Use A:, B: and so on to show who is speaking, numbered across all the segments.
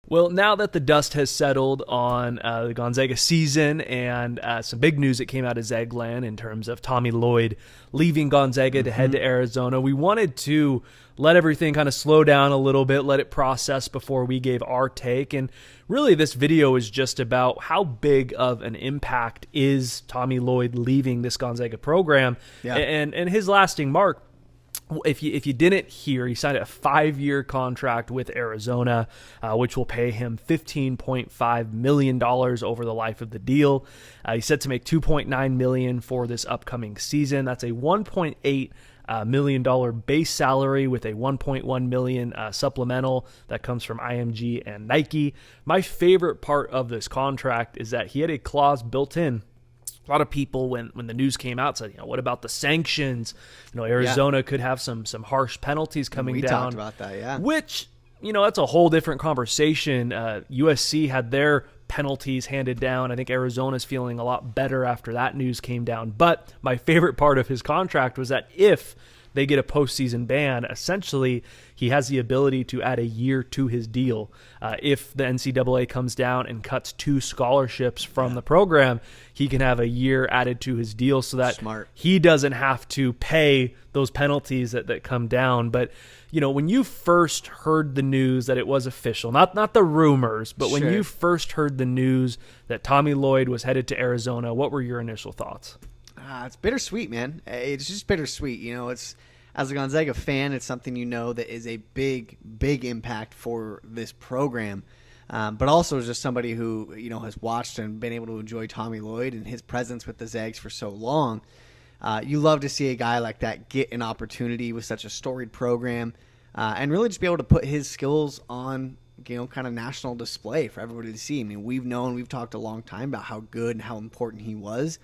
A: Well, now that the dust has settled on the Gonzaga season and some big news that came out of Zagland in terms of Tommy Lloyd leaving Gonzaga to head to Arizona, we wanted to let everything kind of slow down a little bit, let it process before we gave our take. And really this video is just about how big of an impact is Tommy Lloyd leaving this Gonzaga program and his lasting mark. If you didn't hear, he signed a 5-year contract with Arizona, which will pay him $15.5 million over the life of the deal. He's set to make $2.9 million for this upcoming season. That's a $1.8 million base salary with a $1.1 million supplemental that comes from IMG and Nike. My favorite part of this contract is that he had a clause built in. A lot of people, when the news came out, said, what about the sanctions? Arizona could have some harsh penalties coming down.
B: We talked about that, yeah.
A: Which, that's a whole different conversation. USC had their penalties handed down. I think Arizona's feeling a lot better after that news came down. But my favorite part of his contract was that if they get a postseason ban, essentially he has the ability to add a year to his deal. If the NCAA comes down and cuts 2 scholarships from the program, he can have a year added to his deal so that he doesn't have to pay those penalties that come down. But, when you first heard the news that it was official, not the rumors, but when you first heard the news that Tommy Lloyd was headed to Arizona, what were your initial thoughts?
B: It's bittersweet, man. It's just bittersweet. It's as a Gonzaga fan, it's something that is a big, big impact for this program. But also as just somebody who has watched and been able to enjoy Tommy Lloyd and his presence with the Zags for so long. You love to see a guy like that get an opportunity with such a storied program, and really just be able to put his skills on kind of national display for everybody to see. I mean, we've talked a long time about how good and how important he was.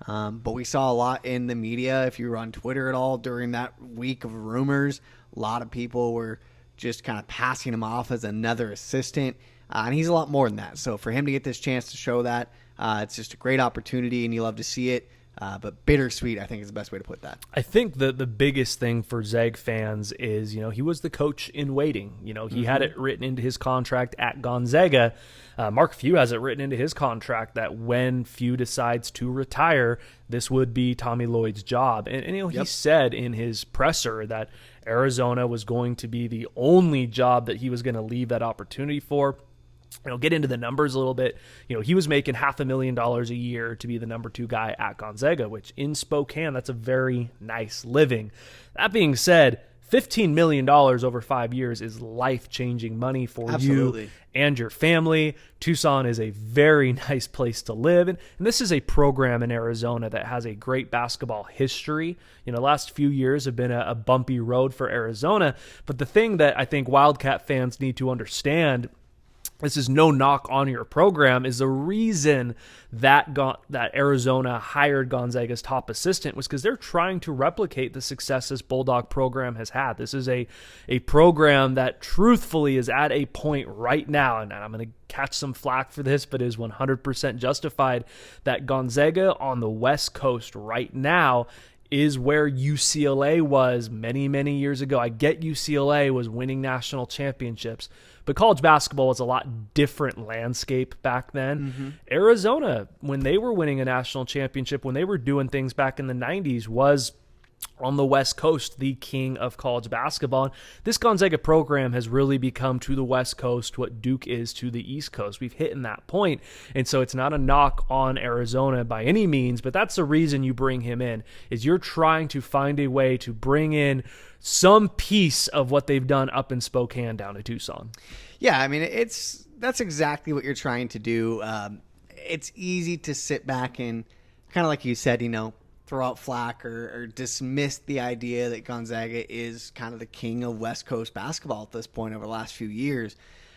B: But we saw a lot in the media. If you were on Twitter at all during that week of rumors, a lot of people were just kind of passing him off as another assistant. And he's a lot more than that. So for him to get this chance to show that, it's just a great opportunity, and you love to see it. But bittersweet, I think, is the best way to put that.
A: I think the biggest thing for Zag fans is, he was the coach in waiting. He had it written into his contract at Gonzaga. Mark Few has it written into his contract that when Few decides to retire, this would be Tommy Lloyd's job. And he said in his presser that Arizona was going to be the only job that he was going to leave that opportunity for. Get into the numbers a little bit. He was making $500,000 a year to be the number 2 guy at Gonzaga, which in Spokane, that's a very nice living. That being said, $15 million over 5 years is life-changing money for you and your family. Tucson is a very nice place to live. And this is a program in Arizona that has a great basketball history. The last few years have been a bumpy road for Arizona. But the thing that I think Wildcat fans need to understand, this is no knock on your program, is the reason that Arizona hired Gonzaga's top assistant was because they're trying to replicate the success this Bulldog program has had. This is a program that truthfully is at a point right now, and I'm going to catch some flack for this, but is 100% justified, that Gonzaga on the West Coast right now is where UCLA was many, many years ago. I get UCLA was winning national championships, but college basketball was a lot different landscape back then. Arizona, when they were winning a national championship, when they were doing things back in the 90s, was on the West Coast the king of college basketball. And this Gonzaga program has really become to the West Coast what Duke is to the East Coast. We've hit in that point. And so it's not a knock on Arizona by any means, but that's the reason you bring him in, is you're trying to find a way to bring in some piece of what they've done up in Spokane down to Tucson.
B: Yeah, I mean, that's exactly what you're trying to do. It's easy to sit back and kind of like you said, throw out flack or dismiss the idea that Gonzaga is kind of the king of West Coast basketball at this point over the last few years.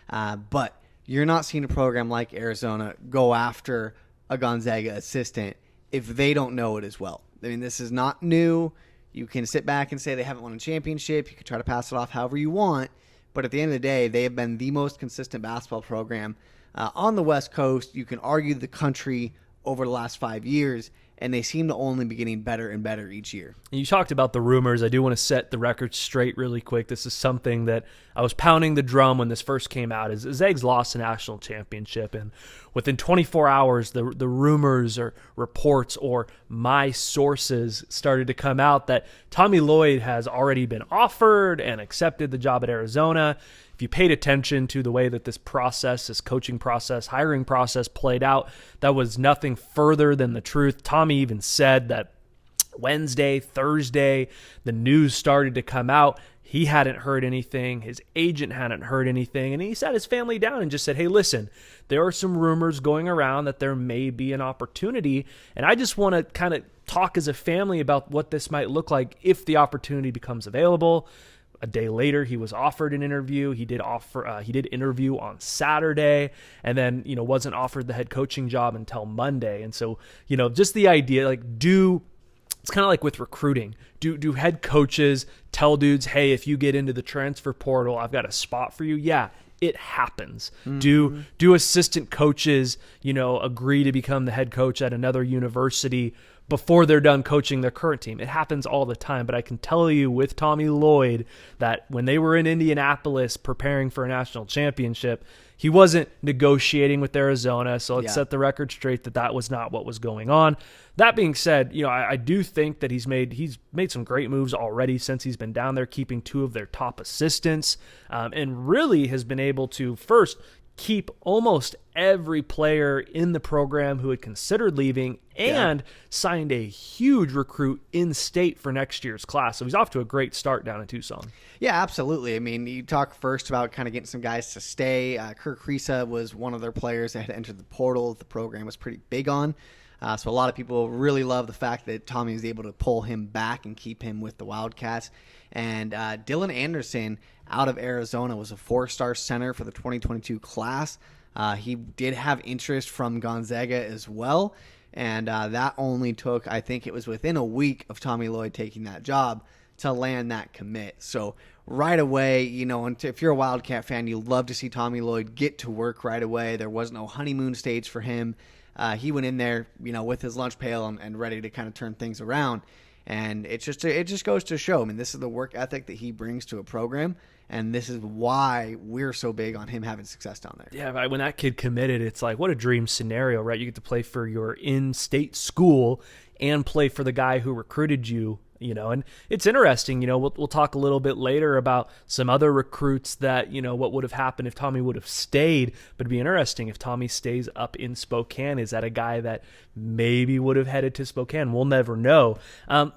B: But you're not seeing a program like Arizona go after a Gonzaga assistant if they don't know it as well. I mean, this is not new. You can sit back and say they haven't won a championship. You can try to pass it off however you want. But at the end of the day, they have been the most consistent basketball program on the West Coast. You can argue the country over the last 5 years. and they seem to only be getting better and better each year.
A: You talked about the rumors. I do want to set the record straight really quick. This is something that I was pounding the drum when this first came out. Is Zags lost a national championship, and within 24 hours, the rumors or reports or my sources started to come out that Tommy Lloyd has already been offered and accepted the job at Arizona. If you paid attention to the way that this process, this coaching process, hiring process played out, that was nothing further than the truth. Tommy even said that Wednesday, Thursday, the news started to come out. He hadn't heard anything. His agent hadn't heard anything. And he sat his family down and just said, hey, listen, there are some rumors going around that there may be an opportunity. And I just want to kind of talk as a family about what this might look like if the opportunity becomes available. A day later, he was offered an interview. He did interview on Saturday, and then, wasn't offered the head coaching job until Monday. And so, just the idea, it's kind of like with recruiting. Do head coaches tell dudes, hey, if you get into the transfer portal, I've got a spot for you? Yeah, it happens. Mm-hmm. Do assistant coaches, agree to become the head coach at another university before they're done coaching their current team? It happens all the time. But I can tell you with Tommy Lloyd that when they were in Indianapolis preparing for a national championship, he wasn't negotiating with Arizona. So let's set the record straight that was not what was going on. That being said, I do think that he's made some great moves already since he's been down there, keeping two of their top assistants, and really has been able to first keep almost every player in the program who had considered leaving and signed a huge recruit in state for next year's class. So he's off to a great start down in Tucson.
B: Yeah, absolutely. I mean, you talk first about kind of getting some guys to stay. Kirk Risa was one of their players that had entered the portal. The program was pretty big on. So a lot of people really love the fact that Tommy was able to pull him back and keep him with the Wildcats. And Dylan Anderson out of Arizona was a 4-star center for the 2022 class. He did have interest from Gonzaga as well. And that only took, I think it was within a week of Tommy Lloyd taking that job to land that commit. So right away, if you're a Wildcat fan, you love to see Tommy Lloyd get to work right away. There was no honeymoon stage for him. He went in there, with his lunch pail and ready to kind of turn things around. And it just goes to show. I mean, this is the work ethic that he brings to a program, and this is why we're so big on him having success down there.
A: Yeah, when that kid committed, it's like, what a dream scenario, right? You get to play for your in-state school and play for the guy who recruited you. And it's interesting, we'll talk a little bit later about some other recruits that, what would have happened if Tommy would have stayed, but it'd be interesting if Tommy stays up in Spokane. Is that a guy that maybe would have headed to Spokane? We'll never know.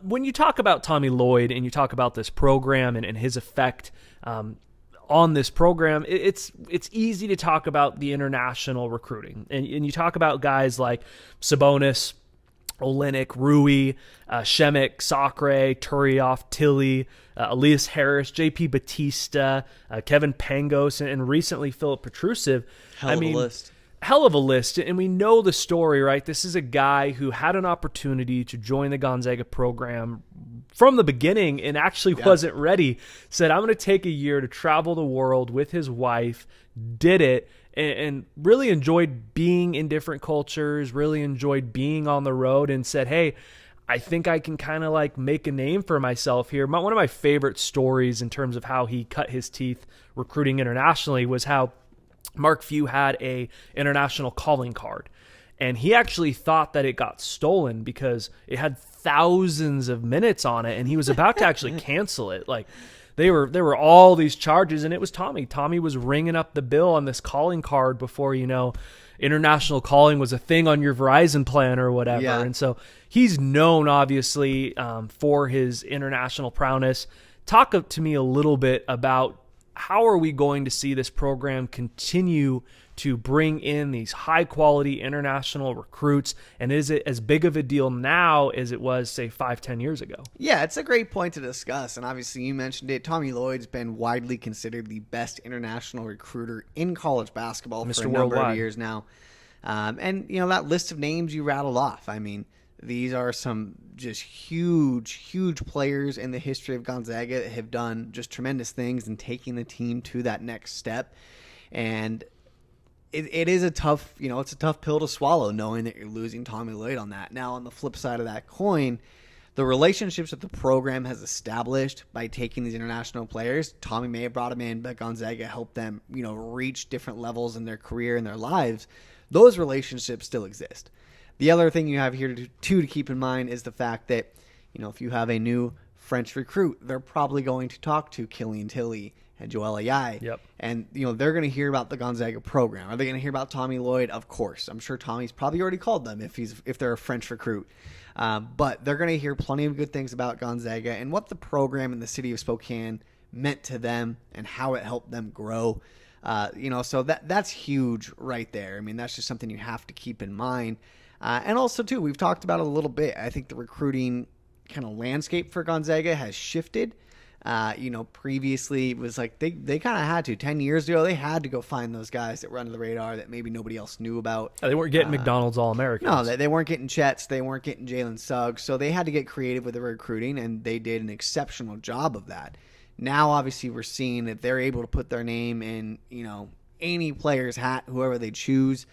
A: When you talk about Tommy Lloyd and you talk about this program and his effect, on this program, it's easy to talk about the international recruiting. And you talk about guys like Sabonis, Olenek, Rui, Shemek, Sacre, Turioff, Tilly, Elias Harris, JP Batista, Kevin Pangos, and recently Philip Petrusev. Hell of a list. And we know the story, right? This is a guy who had an opportunity to join the Gonzaga program from the beginning and actually wasn't ready. Said, I'm going to take a year to travel the world with his wife, did it, and really enjoyed being in different cultures, really enjoyed being on the road, and said, hey, I think I can kind of make a name for myself here. One of my favorite stories in terms of how he cut his teeth recruiting internationally was how Mark Few had a international calling card. And he actually thought that it got stolen because it had thousands of minutes on it, and he was about to actually cancel it. There were all these charges, and it was Tommy. Tommy was ringing up the bill on this calling card before, international calling was a thing on your Verizon plan or whatever. Yeah. And so he's known, obviously, for his international prowess. Talk to me a little bit about how are we going to see this program continue to bring in these high-quality international recruits, and is it as big of a deal now as it was, say, 5-10 years ago?
B: Yeah, it's a great point to discuss, and obviously you mentioned it. Tommy Lloyd's been widely considered the best international recruiter in college basketball for a number of years now. And, that list of names you rattled off, I mean, these are some just huge, huge players in the history of Gonzaga that have done just tremendous things and taking the team to that next step. And it is a tough, it's a tough pill to swallow knowing that you're losing Tommy Lloyd on that. Now, on the flip side of that coin, the relationships that the program has established by taking these international players, Tommy may have brought them in, but Gonzaga helped them, reach different levels in their career and their lives. Those relationships still exist. The other thing you have here to keep in mind is the fact that, if you have a new French recruit, they're probably going to talk to Killian Tilly and Joel Ayayi.
A: Yep.
B: And, they're going to hear about the Gonzaga program. Are they going to hear about Tommy Lloyd? Of course. I'm sure Tommy's probably already called them if they're a French recruit. But they're going to hear plenty of good things about Gonzaga and what the program in the city of Spokane meant to them and how it helped them grow. So that's huge right there. I mean, that's just something you have to keep in mind. And also, too, we've talked about it a little bit. I think the recruiting kind of landscape for Gonzaga has shifted. Previously it was like they kind of had to. 10 years ago, they had to go find those guys that were under the radar that maybe nobody else knew about.
A: They weren't getting McDonald's All-Americans.
B: No, they weren't getting Chet's. They weren't getting Jalen Suggs. So they had to get creative with the recruiting, and they did an exceptional job of that. Now, obviously, we're seeing that they're able to put their name in, any player's hat, whoever they choose.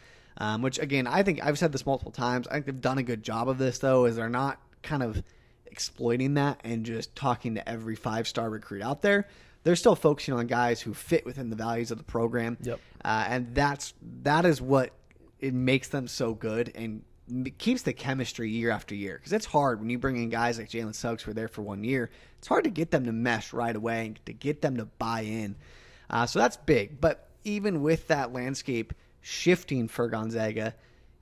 B: Which, again, I think I've said this multiple times. I think they've done a good job of this, though, is they're not kind of exploiting that and just talking to every 5-star recruit out there. They're still focusing on guys who fit within the values of the program.
A: Yep.
B: And that is what it makes them so good and it keeps the chemistry year after year. Because it's hard when you bring in guys like Jalen Suggs who are there for 1 year. It's hard to get them to mesh right away and to get them to buy in. So that's big. But even with that landscape shifting for Gonzaga,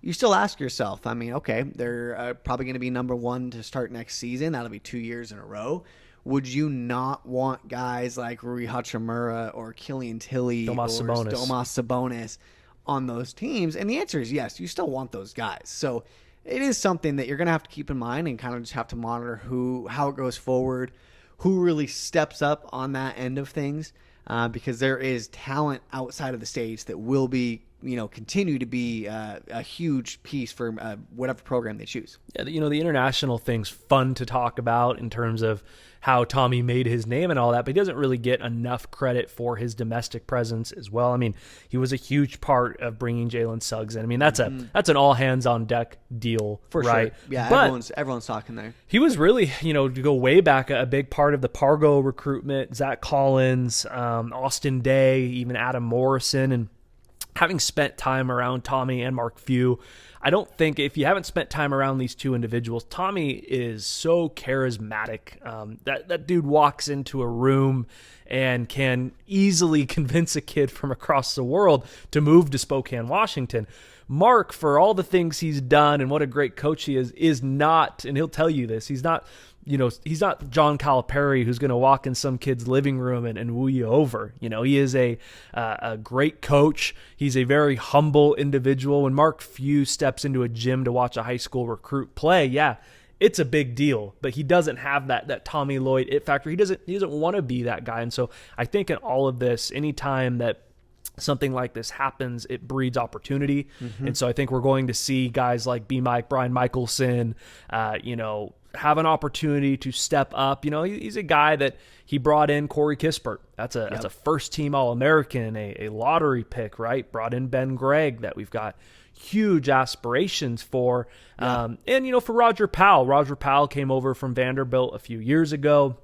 B: you still ask yourself, okay, they're probably going to be number 1 to start next season. That'll be 2 years in a row. Would you not want guys like Rui Hachimura or Killian Tilly or Domas Sabonis on those teams? And the answer is yes, you still want those guys. So it is something that you're going to have to keep in mind and kind of just have to monitor how it goes forward, who really steps up on that end of things, because there is talent outside of the States that will be continue to be a huge piece for whatever program they choose.
A: Yeah, the international thing's fun to talk about in terms of how Tommy made his name and all that, but he doesn't really get enough credit for his domestic presence as well. I mean, he was a huge part of bringing Jalen Suggs in. I mean, that's an all hands on deck deal,
B: for
A: right?
B: Sure. Yeah,
A: but
B: everyone's talking there.
A: He was really, to go way back, a big part of the Pargo recruitment. Zach Collins, Austin Day, even Adam Morrison, and having spent time around Tommy and Mark Few, I don't think if you haven't spent time around these two individuals, Tommy is so charismatic. That dude walks into a room and can easily convince a kid from across the world to move to Spokane, Washington. Mark, for all the things he's done and what a great coach he is not, and he'll tell you this, he's not John Calipari who's going to walk in some kid's living room and woo you over. He is a great coach. He's a very humble individual. When Mark Few steps into a gym to watch a high school recruit play, yeah, it's a big deal, but he doesn't have that Tommy Lloyd it factor. He doesn't want to be that guy. And so I think in all of this, anytime that something like this happens, it breeds opportunity. Mm-hmm. And so I think we're going to see guys like Brian Michelson, have an opportunity to step up. He's a guy that he brought in Corey Kispert. That's a first team All-American, a lottery pick, right? Brought in Ben Gregg that we've got huge aspirations for. Yeah. And for Roger Powell came over from Vanderbilt a few years ago.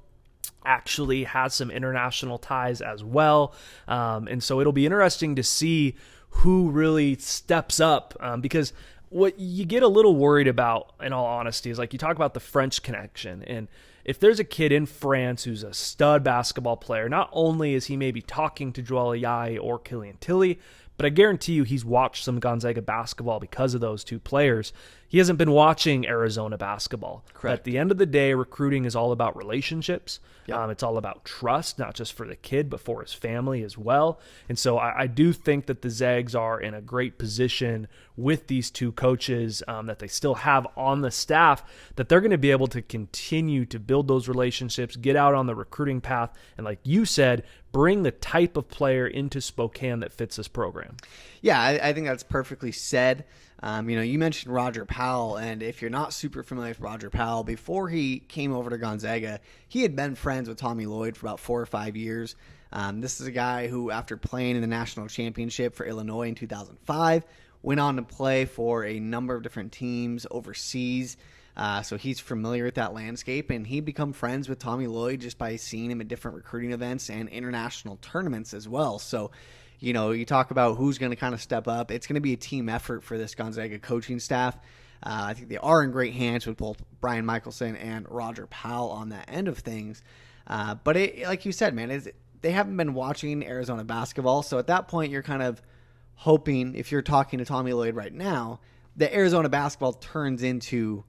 A: Actually has some international ties as well. And so it'll be interesting to see who really steps up, because what you get a little worried about, in all honesty, is like you talk about the French connection. And if there's a kid in France who's a stud basketball player, not only is he maybe talking to Joel Ayayi or Killian Tilly, but I guarantee you he's watched some Gonzaga basketball because of those two players. He hasn't been watching Arizona basketball.
B: Correct.
A: At the end of the day, recruiting is all about relationships.
B: Yep.
A: It's all about trust, not just for the kid, but for his family as well. And so I do think that the Zags are in a great position with these two coaches that they still have on the staff, that they're going to be able to continue to build those relationships, get out on the recruiting path, and like you said, bring the type of player into Spokane that fits this program.
B: Yeah, I think that's perfectly said. You mentioned Roger Powell, and if you're not super familiar with Roger Powell, before he came over to Gonzaga, he had been friends with Tommy Lloyd for about 4 or 5 years. This is a guy who, after playing in the national championship for Illinois in 2005, went on to play for a number of different teams overseas. So he's familiar with that landscape, and he'd become friends with Tommy Lloyd just by seeing him at different recruiting events and international tournaments as well. So, you talk about who's going to kind of step up. It's going to be a team effort for this Gonzaga coaching staff. I think they are in great hands with both Brian Michelson and Roger Powell on that end of things. But like you said, man, they haven't been watching Arizona basketball. So at that point, you're kind of hoping, if you're talking to Tommy Lloyd right now, that Arizona basketball turns into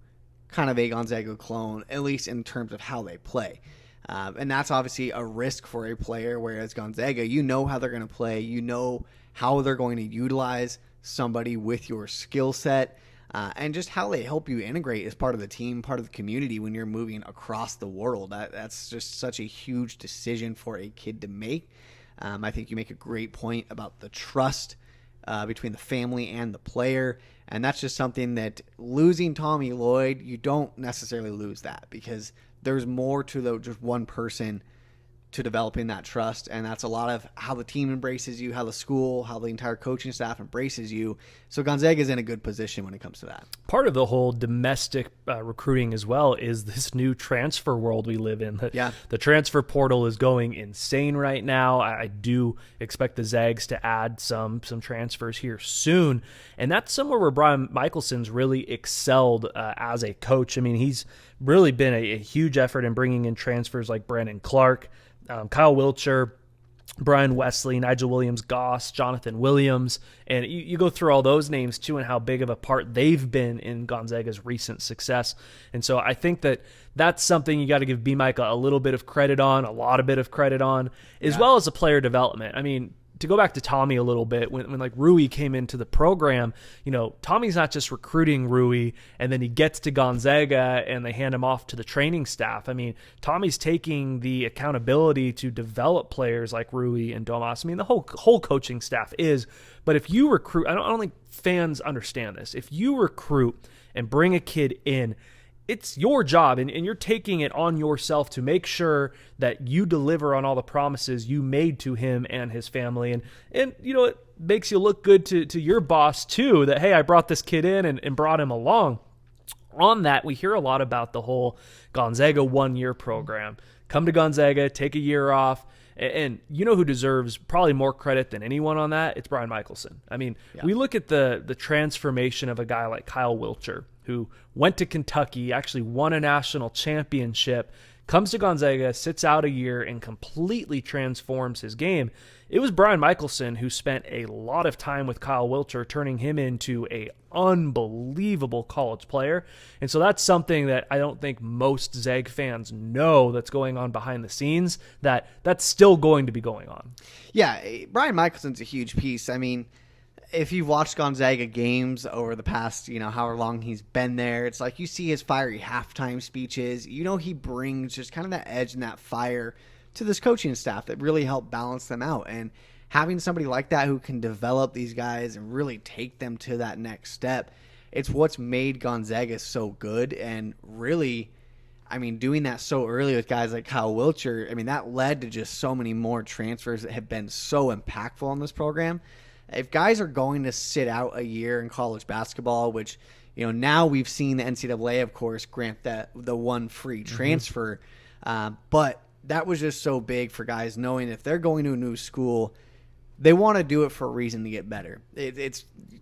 B: kind of a Gonzaga clone, at least in terms of how they play. And that's obviously a risk for a player, whereas Gonzaga, you know how they're going to play. You know how they're going to utilize somebody with your skill set, and just how they help you integrate as part of the team, part of the community when you're moving across the world. That's just such a huge decision for a kid to make. I think you make a great point about the trust between the family and the player. And that's just something that, losing Tommy Lloyd, you don't necessarily lose that, because there's more to just one person to developing that trust. And that's a lot of how the team embraces you, how the school, how the entire coaching staff embraces you. So Gonzaga is in a good position when it comes to that.
A: Part of the whole domestic recruiting as well is this new transfer world we live in. The transfer portal is going insane right now. I do expect the Zags to add some transfers here soon. And that's somewhere where Brian Michelson's really excelled as a coach. I mean, he's really been a huge effort in bringing in transfers like Brandon Clark, Kyle Wiltshire, Brian Wesley, Nigel Williams-Goss, Jonathan Williams, and you go through all those names too, and how big of a part they've been in Gonzaga's recent success. And so I think that's something you got to give B-Mike a little bit of credit on, a lot of bit of credit on, as well as the player development. I mean, to go back to Tommy a little bit, when like Rui came into the program, Tommy's not just recruiting Rui and then he gets to Gonzaga and they hand him off to the training staff. I mean, Tommy's taking the accountability to develop players like Rui and Domas. I mean, the whole coaching staff is. But if you recruit, I don't think fans understand this. If you recruit and bring a kid in, it's your job, and you're taking it on yourself to make sure that you deliver on all the promises you made to him and his family. And it makes you look good to your boss too, that, hey, I brought this kid in and brought him along. On that, we hear a lot about the whole Gonzaga 1-year program. Come to Gonzaga, take a year off. And who deserves probably more credit than anyone on that? It's Brian Michelson. I mean, we look at the transformation of a guy like Kyle Wiltshire, who went to Kentucky, actually won a national championship, comes to Gonzaga, sits out a year, and completely transforms his game. It was Brian Michelson who spent a lot of time with Kyle Wiltshire, turning him into an unbelievable college player. And so that's something that I don't think most Zag fans know that's going on behind the scenes, that's still going to be going on. Yeah,
B: Brian Michelson's a huge piece. I mean, if you've watched Gonzaga games over the past, however long he's been there, it's like you see his fiery halftime speeches. He brings just kind of that edge and that fire to this coaching staff that really help balance them out. And having somebody like that who can develop these guys and really take them to that next step, it's what's made Gonzaga so good. And really, I mean, doing that so early with guys like Kyle Wiltshire, I mean, that led to just so many more transfers that have been so impactful on this program. If guys are going to sit out a year in college basketball, which, now we've seen the NCAA, of course, grant the one free transfer, but that was just so big for guys knowing if they're going to a new school, they want to do it for a reason to get better.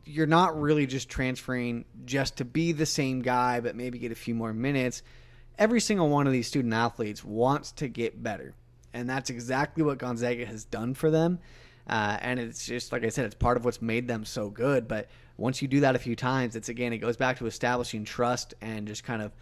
B: You're not really just transferring just to be the same guy, but maybe get a few more minutes. Every single one of these student athletes wants to get better, and that's exactly what Gonzaga has done for them. And it's just, like I said, it's part of what's made them so good. But once you do that a few times, it goes back to establishing trust and just kind of,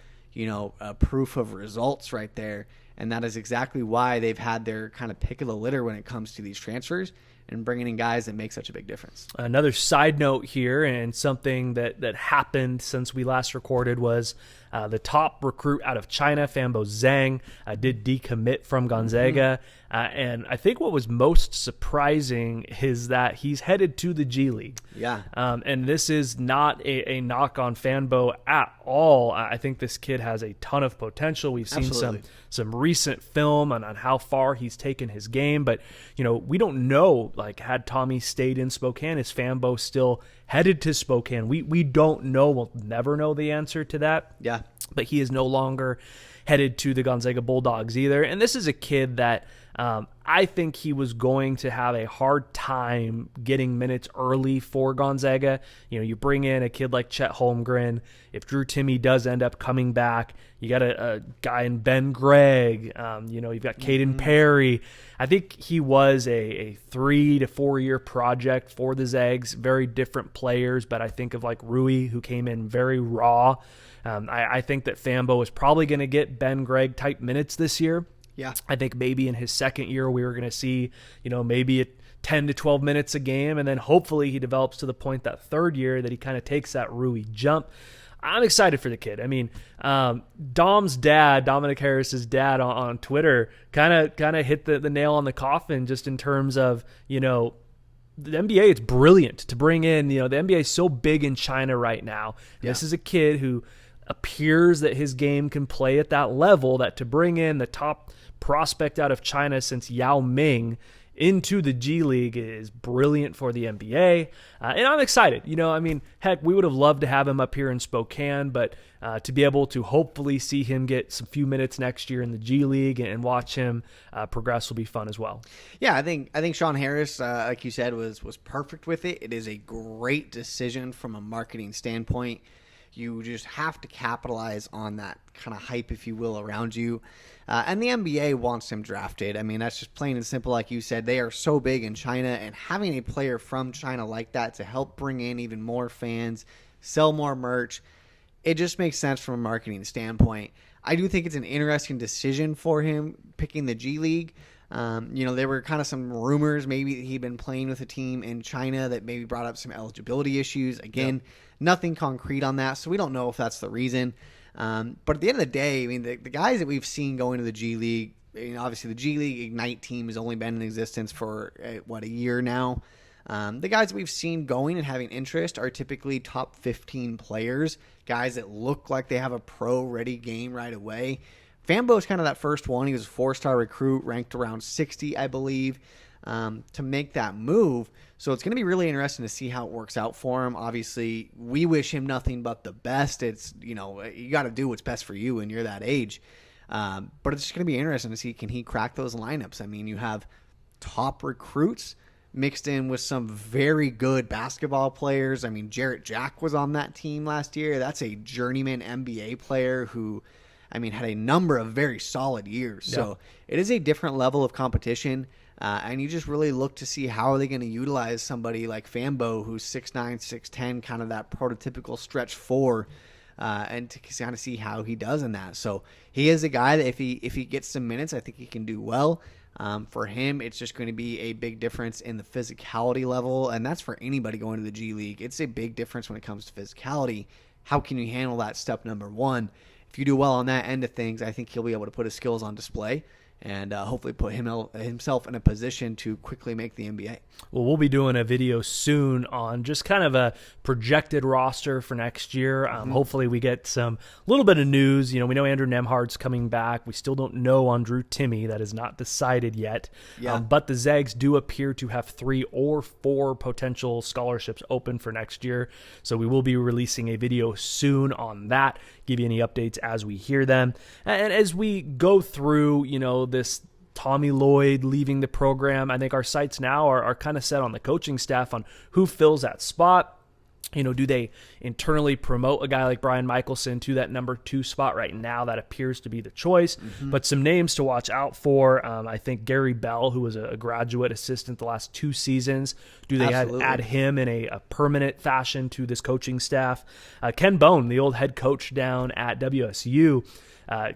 B: proof of results right there. And that is exactly why they've had their kind of pick of the litter when it comes to these transfers and bringing in guys that make such a big difference.
A: Another side note here, and something that happened since we last recorded, was the top recruit out of China, Bozeng, did decommit from Gonzaga. And I think what was most surprising is that he's headed to the G League.
B: Yeah.
A: And this is not a knock on Fanbo at all. I think this kid has a ton of potential. We've seen some recent film on how far he's taken his game, but we don't know, like, had Tommy stayed in Spokane, is Fanbo still headed to Spokane? We don't know. We'll never know the answer to that.
B: Yeah.
A: But he is no longer headed to the Gonzaga Bulldogs either. And this is a kid that I think he was going to have a hard time getting minutes early for Gonzaga. You bring in a kid like Chet Holmgren. If Drew Timme does end up coming back, you got a guy in Ben Gregg. You've got Caden Perry. I think he was a 3 to 4 year project for the Zags. Very different players, but I think of like Rui, who came in very raw. I think that Fanbo is probably going to get Ben Gregg type minutes this year.
B: Yeah.
A: I think maybe in his second year we were going to see, maybe 10 to 12 minutes a game, and then hopefully he develops to the point that third year that he kind of takes that Rui jump. I'm excited for the kid. I mean, Dom's dad, Dominic Harris's dad on Twitter kind of hit the nail on the coffin just in terms of, the NBA, it's brilliant to bring in, the NBA is so big in China right now. Yeah. This is a kid who appears that his game can play at that level, that to bring in the top prospect out of China since Yao Ming into the G League is brilliant for the NBA. And I'm excited. Heck, we would have loved to have him up here in Spokane, but to be able to hopefully see him get some few minutes next year in the G League and watch him progress will be fun as well.
B: Yeah, I think Sean Harris, like you said, was perfect with it. It is a great decision from a marketing standpoint. You just have to capitalize on that kind of hype, if you will, around you. And the NBA wants him drafted. I mean, that's just plain and simple. Like you said, they are so big in China, and having a player from China like that to help bring in even more fans, sell more merch, it just makes sense from a marketing standpoint. I do think it's an interesting decision for him picking the G League. There were kind of some rumors maybe he'd been playing with a team in China that maybe brought up some eligibility issues. Again, Nothing concrete on that, so we don't know if that's the reason. But at the end of the day, I mean, the guys that we've seen going to the G League, obviously the G League Ignite team has only been in existence for, a year now. The guys that we've seen going and having interest are typically top 15 players, guys that look like they have a pro-ready game right away. Fanbo is kind of that first one. He was a 4-star recruit, ranked around 60, I believe, to make that move. So it's going to be really interesting to see how it works out for him. Obviously, we wish him nothing but the best. It's, you got to do what's best for you when you're that age. But it's just going to be interesting to see, can he crack those lineups? I mean, you have top recruits mixed in with some very good basketball players. I mean, Jarrett Jack was on that team last year. That's a journeyman NBA player who, had a number of very solid years. Yeah. So it is a different level of competition. And you just really look to see how are they going to utilize somebody like Fanbo, who's 6'9", 6'10", kind of that prototypical stretch 4, and to kind of see how he does in that. So he is a guy that if he gets some minutes, I think he can do well. For him, it's just going to be a big difference in the physicality level, and that's for anybody going to the G League. It's a big difference when it comes to physicality. How can you handle that step number one? If you do well on that end of things, I think he'll be able to put his skills on display and hopefully put himself in a position to quickly make the NBA.
A: Well, we'll be doing a video soon on just kind of a projected roster for next year. Hopefully we get some little bit of news. We know Andrew Nembhard's coming back. We still don't know on Drew Timme. That is not decided yet. Yeah. But the Zags do appear to have 3 or 4 potential scholarships open for next year. So we will be releasing a video soon on that. Give you any updates as we hear them. And as we go through, this Tommy Lloyd leaving the program, I think our sights now are kind of set on the coaching staff on who fills that spot. Do they internally promote a guy like Brian Michelson to that number 2 spot right now? That appears to be the choice. But some names to watch out for. I think Gary Bell, who was a graduate assistant the last 2 seasons. Do they add him in a permanent fashion to this coaching staff? Ken Bone, the old head coach down at WSU,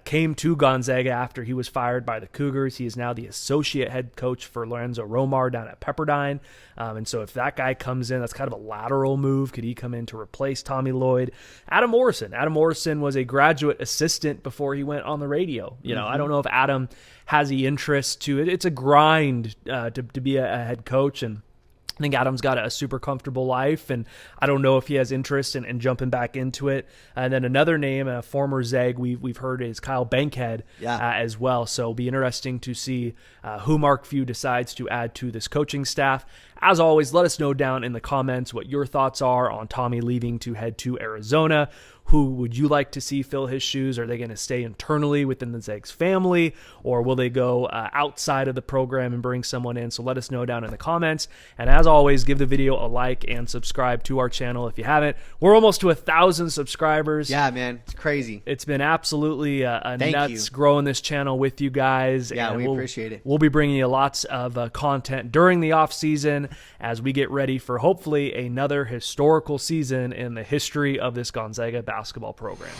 A: came to Gonzaga after he was fired by the Cougars. He is now the associate head coach for Lorenzo Romar down at Pepperdine. And so if that guy comes in, that's kind of a lateral move. Could he come in to replace Tommy Lloyd? Adam Morrison was a graduate assistant before he went on the radio. I don't know if Adam has the interest to it. It's a grind to be a head coach, and I think Adam's got a super comfortable life, and I don't know if he has interest in jumping back into it. And then another name, a former Zag we've heard, is Kyle Bankhead as well. So it'll be interesting to see who Mark Few decides to add to this coaching staff. As always, let us know down in the comments what your thoughts are on Tommy leaving to head to Arizona. Who would you like to see fill his shoes? Are they going to stay internally within the Zags family, or will they go outside of the program and bring someone in? So let us know down in the comments. And as always, give the video a like and subscribe to our channel if you haven't. We're almost to 1,000 subscribers.
B: Yeah, man. It's crazy.
A: It's been absolutely nuts growing this channel with you guys.
B: Yeah,
A: and
B: we appreciate it.
A: We'll be bringing you lots of content during the off season as we get ready for hopefully another historical season in the history of this Gonzaga basketball program.